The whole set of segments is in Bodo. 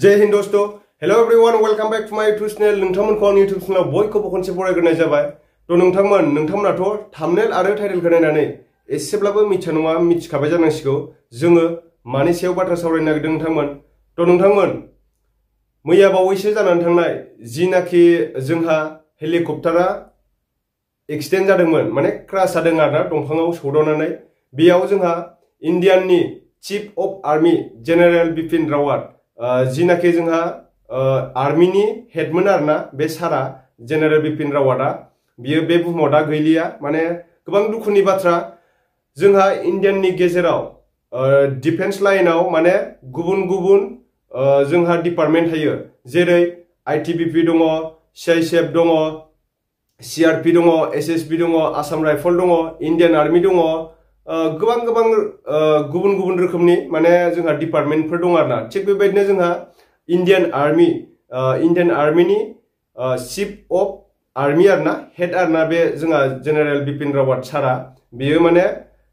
जय हिंद दोस्तों hello everyone welcome back to my YouTube channel नोंथांमोनखौ आंनि यूट्यूब चैनलाव बयखौबो खनसे बरायग्रोनाय जाबाय तो नोंथांमोनाथ' थाम्बनेल आरो टाइटेलखौ नायनानै एसेब्लाबो मिथिया नङा मिथिखाबाय जानांसिगौ जोङो मानि सायाव बाथ्रा सावरायनो नागिरदों नोंथांमोन मैया बावैसो जानानै थांनाय जिनाखि जोंहा हेलिकप्टारा एक्सिडेन्ट जादोंमोन माने क्राश जादों आरोना दंफाङाव सौदावनानै बेयाव जोंहा इन्डियाननि chief of army general Bipin Rawat जिनाखि जोंहा आर्मीनि हेडमोन आरोना बे सारा जेनेरेल बिपिन रावतआ बियो बे बुहुमाव दा गैलिया माने गोबां दुखुनि बाथ्रा जोंहा इन्डियाननि गेजेराव डिफेन्स लाइनाव माने गुबुन जोंहा डिपार्टमेन्ट थायो जेरै आईटीबीपी दङ सीआईएसएफ दङ सीआरपी दङ एसएसबी दङ आसाम राइफल दङ इन्डियान आर्मी दङ गोबां गुबुन रोखोमनि माने जोंहा डिपार्टमेन्टफोर दं आरोना थिग बेबायदिनो जोंहा इन्डियान आर्मीनि चीफ अफ आर्मी आरोना हेड आरोना बे जोंहा जेनेरेल बिपिन रावत सारा बियो माने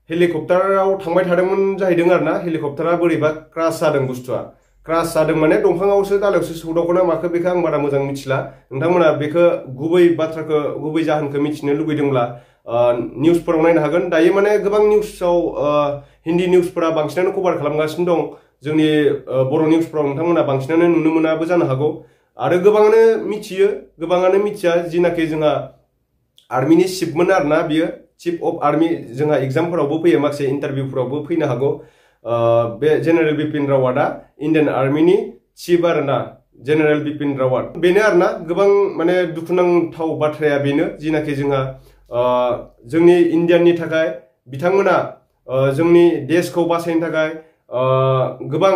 हेलिकप्टाराव थांबाय थादोंमोन जाहैदों आरोना हेलिकप्टारा बोरैबा क्राश जादों बुस्थुआ क्राश जादों माने दंफाङावसो दालायावसो सौदावखोना माखो बेखौ आं बारा मोजां मिथिला नोंथांमोना बेखौ गुबै जाहोनखौ मिथिनो लुगैदोंब्ला निउसफोराव नायनो हागोन दायो माने गोबां निउसआव हिन्दी निउसफोरा बांसिनानो कभार खालामगासिनो दं जोंनि बर' निउसफोराव नोंथांमोना बांसिनानो नुनो मोनाबो जानो हागौ आरो गोबाङानो मिथियो गोबाङानो मिथिया जिनाखि जोंहा आर्मीनि चिफमोन आरोना बियो चीफ अफ आर्मी जोंहा एग्जामफोरावबो फैयो माखासे इन्टारभिउफोरावबो फैनो हागौ बे जेनेरेल बिपिन रावतआ इन्डियान आर्मीनि चीफ आरोना जेनेरेल बिपिन रावत बेनो आरोना गोबां माने दुखुनांथाव बाथ्राया बेनो जिनाखि जोंहा जोंनि इन्डियाननि थाखाय बिथांमोना जोंनि देशखौ बासायनो थाखाय गोबां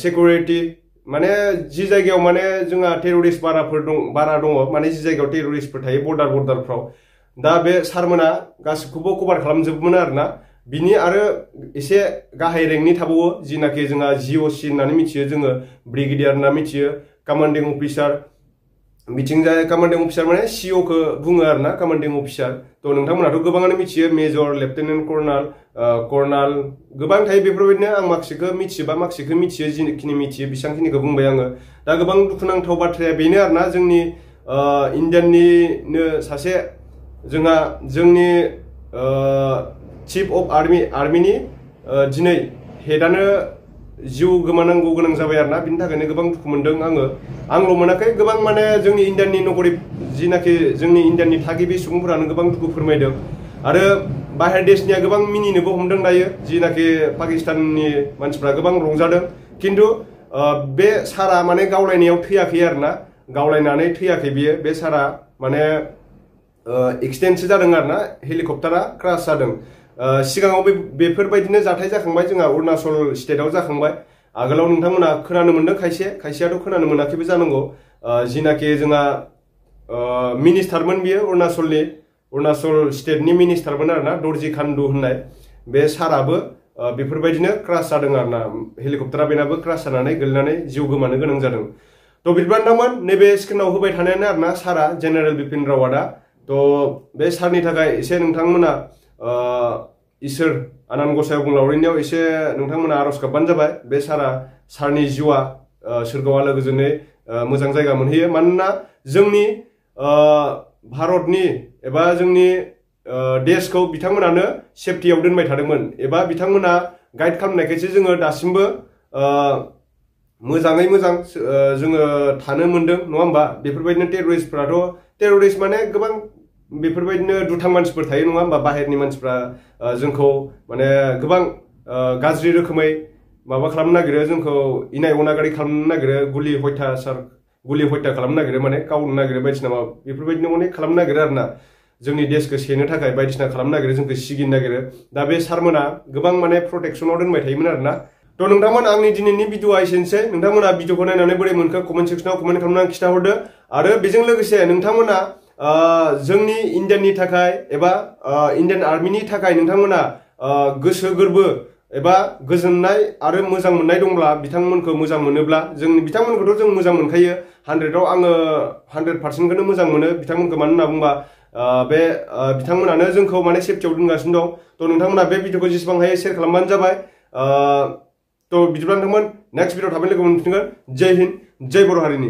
सिकिउरिटि माने जि जायगायाव माने जोंहा टेररिस्ट बारा दङ माने जि जायगायाव टेररिस्टफोर थायो बर्डारफ्राव दा बे सारमोना गासिखौबो कभार खालामजोबोमोन आरोना बिनि आरो एसे गाहाय रेंकनि थाबावो जिनाखि जोंहा जिअसी होननानै मिथियो जोङो ब्रिगेडियार होनना मिथियो कमान्डिं अफिसार बिथिंजाय कमान्डिं अफिसार माने सीओ खौ बुङो आरोना कमान्डिं अफिसार तो नोंथांमोनाथ' गोबाङानो मिथियो मेजर लेफ्टिनेन्ट कर्नाल गोबां थायो बेफोरबायदिनो आं माखासेखौ मिथियो जिखिनि मिथियो बेसेबांखिनिखौ बुंबाय आङो दा गोबां दुखुनांथाव बाथ्राया बेनो आरोना जोंनि इन्डियाननिनो सासे जोंहा जोंनि चीफ अफ आर्मीनि दिनै हेडआनो जिउ गोमानांगौ गोनां जाबाय आरोना बिनि थाखायनो गोबां दुखु मोनदों आंल' मोनाखै गोबां माने जोंनि इन्डियाननि नगरिब जिनाखि जोंनि इन्डियाननि थागिबि सुबुंफोरानो गोबां दुखु फोरमायदों आरो बाहेर देशनिया गोबां मिनिनोबो हमदों दायो जिनाखि पाकिस्ताननि मानसिफ्रा गोबां रंजादों खिन्थु बे सारा माने गावलायनायाव थैयाखै आरोना गावलायनानै थैयाखै बियो बे सारा माने एक्सिडेन्टसो जादों आरोना हेलिकप्टारा क्राश जादों सिगाङाव बेफोरबायदिनो जाथाय जाखांबाय जोंहा अरुणाचल स्टेटआव जाखांबाय आगोलाव नोंथांमोना खोनानो मोनदों खायसेयाथ' खोनानो मोनाखैबो जानांगौ जिनाखि जोंहा मिनिस्टारमोन बियो अरुणाचल स्टेटनि मिनिस्टारमोन आरोना दर्जि खान्डु होननाय बे साराबो बेफोरबायदिनो क्राश जादों आरोना हेलिकप्टारा बेनाबो क्राश जानानै गोलैनानै जिउ गोमानो गोनां जादों तो बिदिब्ला नोंथांमोन नैबे स्क्रिनाव होबाय थानायानो आरोना सारा जेनेरेल बिपिन रावतआ तो बे सारनि थाखाय एसे नोंथांमोना इसोर आनान गसाइ बुंलावरिनियाव एसे नोंथांमोना आरज गाबबानो जाबाय बे सारनि जिउआ सोरगोआव आलो गोजोनै मोजां जायगा मोनहैयो मानोना जोंनि भारतनि एबा जोंनि देशखौ बिथांमोनानो सेफटियाव दोनबाय थादोंमोन एबा बिथांमोना गाइड खालामनायखायसो जोङो दासिमबो मोजाङै मोजां जोङो थानो मोनदों नङा होमबा बेफोरबायदिनो टेररिस्ट माने गोबां बेफोरबायदिनो दुथां मानसिफोर थायो नङा होमबा बाहेरनि मानसिफ्रा जोंखौ माने गोबां गाज्रि रोखोमै माबा खालामनो नागिरो जोंखौ इनाय अनागारि खालामनो नागिरो गुलि हत्या खालामनो नागिरो माने गावनो नागिरो बायदिसिना बेफोरबायदिनो अनेक खालामनो नागिरो आरोना जोंनि देशखौ सेनो थाखाय बायदिसिना खालामनो नागिरो जोंखौ सिगिनो नागिरो दा बे सारमोना गोबां माने प्रटेक्सनाव दोनबाय थायोमोन आरोना तो नोंथांमोन आंनि दिनैनि भिडिअआ एसेनोसै नोंथांमोना भिडिअखौ नायनानै बोरै मोनखो कमेन्ट सेक्सनाव कमेन्ट खालामनानै खिन्थाहरदो आरो बेजों लोगोसे नोंथांमोना जोंनि इन्डियाननि थाखाय एबा इन्डियान आर्मीनि थाखाय नोंथांमोना गोसो गोरबो एबा गोजोननाय आरो मोजां मोननाय दंब्ला बिथांमोनखौ मोजां मोनोब्ला बिथांमोनखौथ' जों मोजां मोनखायो 100आव आङो 100%खौनो मोजां मोनो बिथांमोनखौ मानो होनना बुंबा बे बिथांमोनानो जोंखौ माने सेफटियाव दोनगासिनो दं तो नोंथांमोना बे भिडिअखौ जेसेबां हायो शेयार खालामबानो जाबाय तो बिदिब्ला नोंथांमोन नेक्स्ट भिडिअ थाबैनो लोगो मोनफिनगोन जय हिन्द जय बर' हारिनि